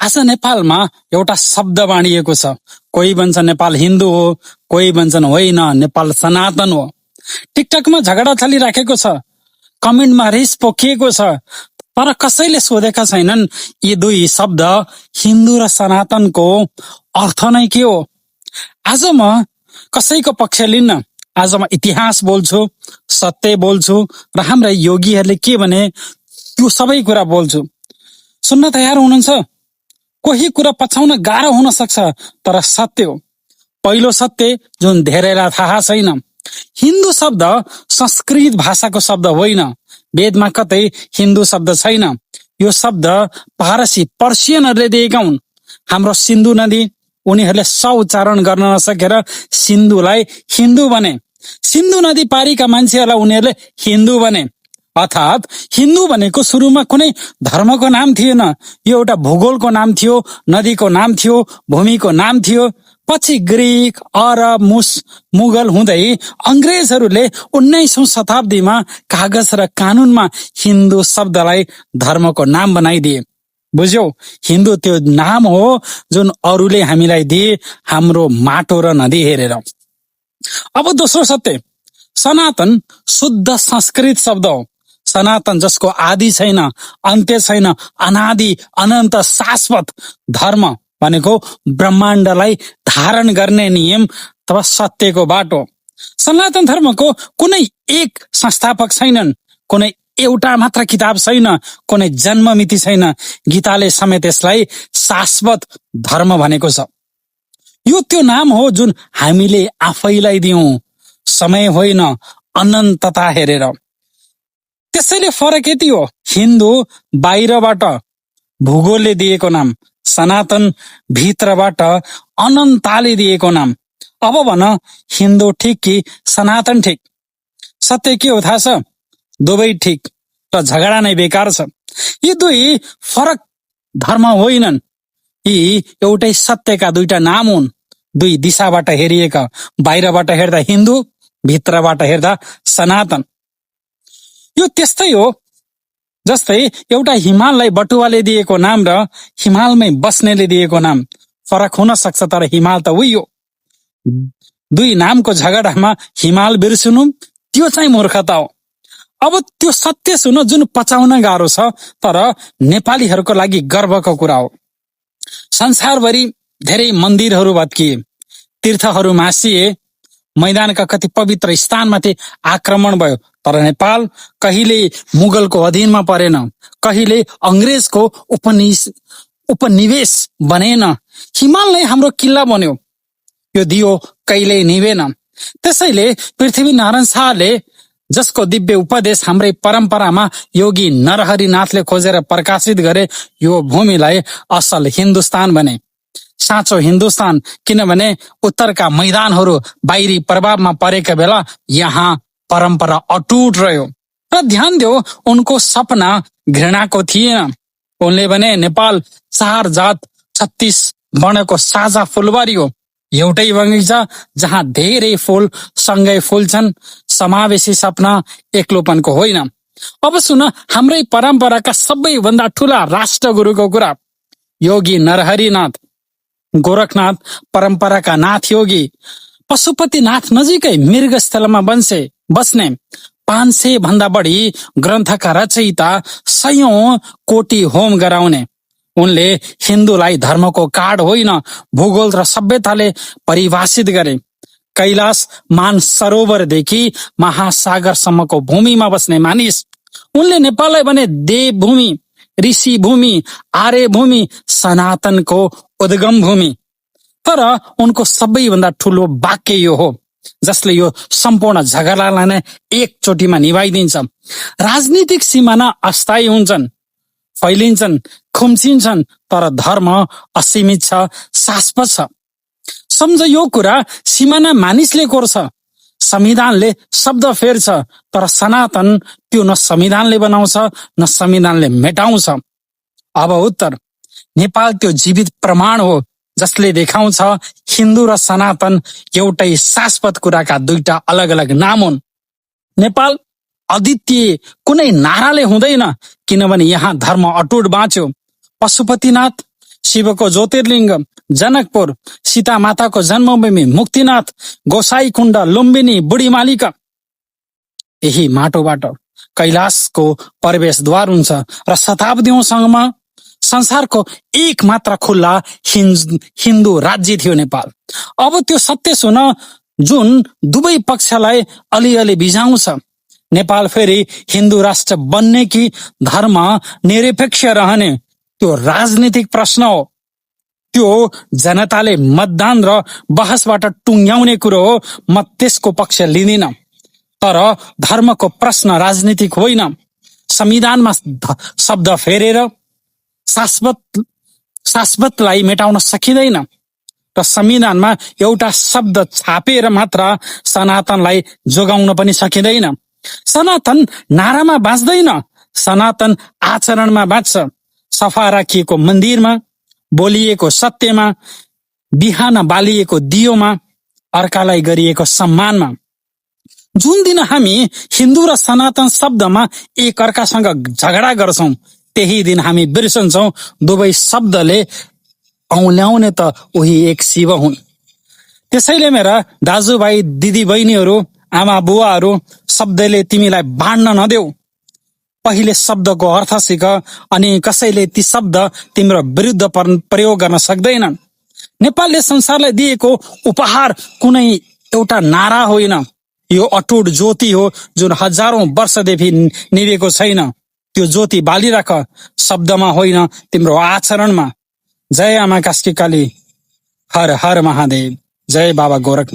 आज नेपालमा एउटा शब्द बाँडिएको छ। कोही भन्छ नेपाल हिन्दू हो, कोही भन्छन् होइन नेपाल सनातन हो। टिकटकमा झगडा चलिराखेको छ, कमेन्टमा रिस पोखिएको छ, तर कसैले सोधेका छैनन् यी दुई शब्द हिन्दू र सनातनको अर्थ नै के हो। आज म कसैको पक्ष लिन्न, आज म इतिहास बोल्छु, सत्य बोल्छु र हाम्रा योगीहरूले के भने त्यो सबै कुरा बोल्छु। सुन्न तयार हुनुहुन्छ? कोही कुरा पछाउन गाह्रो हुन सक्छ, तर सत्य हो। पहिलो सत्य जुन धेरैलाई थाहा छैन, हिन्दू शब्द संस्कृत भाषाको शब्द होइन, वेदमा कतै हिन्दू शब्द छैन। यो शब्द पारसी पर्सियनहरूले दिएका हुन्। हाम्रो सिन्धु नदी, उनीहरूले स उच्चारण गर्न नसकेर सिन्धुलाई हिन्दू भने, सिन्धु नदी पारीका मान्छेहरूलाई उनीहरूले हिन्दू भने। अर्थात् हिन्दू भनेको सुरुमा कुनै धर्मको नाम थिएन, यो एउटा भूगोलको नाम थियो, नदीको नाम थियो, भूमिको नाम थियो। पछि ग्रीक, अरब, मुगल हुँदै अंग्रेजहरूले 19औं शताब्दीमा कागज र कानूनमा हिन्दू शब्दलाई धर्मको नाम बनाइदिए। बुझ्यौ? हिन्दू त्यो नाम हो जुन अरूले हामीलाई दिए, हाम्रो माटो र नदी हेरेर। अब दोस्रो सत्य, सनातन शुद्ध संस्कृत शब्द हो। सनातन जसको आदि छैन, अन्त्य छैन, अनादि अनन्त शाश्वत धर्म भनेको ब्रह्माण्डलाई धारण गर्ने नियम अथवा सत्यको बाटो। सनातन धर्मको कुनै एक संस्थापक छैनन्, कुनै एउटा मात्र किताब छैन, कुनै जन्ममिति छैन। गीताले समेत यसलाई शाश्वत धर्म भनेको छ। यो त्यो नाम हो जुन हामीले आफैलाई दियौं, समय होइन, अनन्तता हेरेर। त्यसैले फरक यति हो, हिन्दू बाहिरबाट भूगोलले दिएको नाम, सनातन भित्रबाट अनन्तले दिएको नाम। अब भन, हिन्दू ठिक कि सनातन ठिक? सत्य के हो थाहा छ? दुवै ठिक र झगडा नै बेकार छ। यी दुई फरक धर्म होइनन्, यी एउटै सत्यका दुईटा नाम हुन्, दुई दिशाबाट हेरिएका। बाहिरबाट हेर्दा हिन्दू, भित्रबाट हेर्दा सनातन। यो त्यस्तै हो जस्तै एउटा हिमाललाई बटुवाले दिएको नाम र हिमालमै बस्नेले दिएको नाम। फरक हुन सक्छ, तर हिमाल त उही हो। दुई नामको झगडामा हिमाल बिर्सनु, त्यो चाहिँ मूर्खता हो। अब त्यो सत्य सुन जुन पचाउन गाह्रो छ, तर नेपालीहरूको लागि गर्वको कुरा हो। संसारभरि धेरै मन्दिरहरू भत्किए, तीर्थहरू मासिए, मैदानका कति पवित्र स्थानमाथि आक्रमण भयो, तर नेपाल कहिले मुगलको अधीनमा परेन, कहिले अंग्रेजको उपनिवेश बनेन। हिमाल नै हाम्रो किल्ला बन्यो, यो दियो कहिल्यै निभेन। त्यसैले पृथ्वीनारायण शाहले जसको दिव्य उपदेश हाम्रै परम्परामा योगी नरहरिनाथले खोजेर प्रकाशित गरे, यो भूमिलाई असल हिन्दुस्तान भने। साँचो हिन्दुस्तान, किनभने उत्तरका मैदानहरू बाहिरी प्रभावमा परेका बेला यहाँ परम्परा अटुट रह्यो। र ध्यान देऊ, उनको सपना घृणाको थिएन। उनले भने नेपाल 4 जात 36 वर्णको साझा फुलबारी हो, एउटै बगैँचा जहाँ धेरै फूल सँगै फुल्छन्। समावेशी सपना एक्लोपनको होइन। अब सुन, हाम्रै परम्पराका सबैभन्दा ठूला राष्ट्रगुरुको कुरा। योगी नरहरिनाथ, गोरखनाथ परम्पराका नाथ योगी, पशुपतिनाथ नजिकै मृगस्थलमा बस्ने 500 भन्दा बढी ग्रन्थका रचयिता, 100 कोटी होम गराउने। उनले हिन्दूलाई धर्मको कार्ड होइन, भूगोल र सभ्यताले परिभाषित गरे। कैलाश मानसरोवरदेखि महासागरसम्मको भूमिमा बस्ने मानिस। उनले नेपाललाई भने देवभूमि, ऋषि भूमि, आर्य भूमि, सनातनको उद्गम भूमि। तर उनको सबैभन्दा ठूलो वाक्य यो हो, जसले यो सम्पूर्ण झगडालाई नै एकचोटिमा निभाइदिन्छ। राजनीतिक सिमाना अस्थायी हुन्छन्, फैलिन्छन्, खुम्चिन्छन्, तर धर्म असीमित छ, शाश्वत छ। सम्झ यो कुरा, सिमाना मानिसले कोर्छ, संविधानले शब्द फेर्छ, तर सनातन त्यो न संविधानले बनाउँछ न संविधानले मेटाउँछ। अब उत्तर, नेपाल त्यो जीवित प्रमाण हो जसले देखाउँछ हिन्दू र सनातन एउटै शाश्वत कुराका दुईटा अलग अलग नाम हुन्। नेपाल अद्वितीय कुनै नाराले हुँदैन, किनभने यहाँ धर्म अटुट बाँच्यो। पशुपतिनाथ शिवको ज्योतिर्लिङ्ग जनकपुर, सीता माताको जन्मभूमि मुक्तिनाथ, गोसाई कुण्ड, लुम्बिनी, बुढीमालिका। यही माटोबाट कैलाशको प्रवेशद्वार हुन्छ र शताब्दीौंसम्म संसारको एक मात्र खुल्ला हिन्दू राज्य थियो नेपाल। अब त्यो सत्य सुन जुन दुवै पक्षलाई अलिअलि बिझाउँछ। नेपाल फेरि हिन्दू राष्ट्र बन्ने कि धर्म निरपेक्ष रहने त्यो राजनीतिक प्रश्न हो। त्यो जनताले मतदान र बहसबाट टुङ्ग्याउने कुरो हो। म त्यसको पक्ष लिँदिन। तर धर्मको प्रश्न राजनीतिक होइन। संविधानमा शब्द फेरेर शाश्वतलाई मेटाउन सकिँदैन र संविधानमा एउटा शब्द छापेर मात्र सनातनलाई जोगाउन पनि सकिँदैन। सनातन नारामा बाँच्दैन, सनातन आचरणमा बाँच्छ। सफा राखिएको मन्दिरमा, बोलिएको सत्यमा, बिहान बालिएको दियोमा, अर्कालाई गरिएको सम्मानमा। जुन दिन हामी हिन्दू र सनातन शब्दमा एक अर्कासँग झगडा गर्छौं, त्यही दिन हामी बिर्सन्छौं दुवै शब्दले औल्याउने त उही एक शिव हुन्। त्यसैले मेरा दाजुभाइ दिदी बहिनीहरू, आमा बुवाहरू, शब्दले तिमीलाई बाँड्न नदेऊ। पहिले शब्दको अर्थ सिक, अनि कसैले ती शब्द तिम्रो विरुद्ध प्रयोग गर्न सक्दैनन्। नेपालले संसारलाई दिएको उपहार कुनै एउटा नारा होइन, यो अटुट ज्योति हो जुन हजारौं वर्षदेखि निभेको छैन। त्यो ज्योति बालिराख, शब्दमा होइन तिम्रो आचरणमा। जय आमा कास्की काली, हर हर महादेव, जय बाबा गोरखनाथ।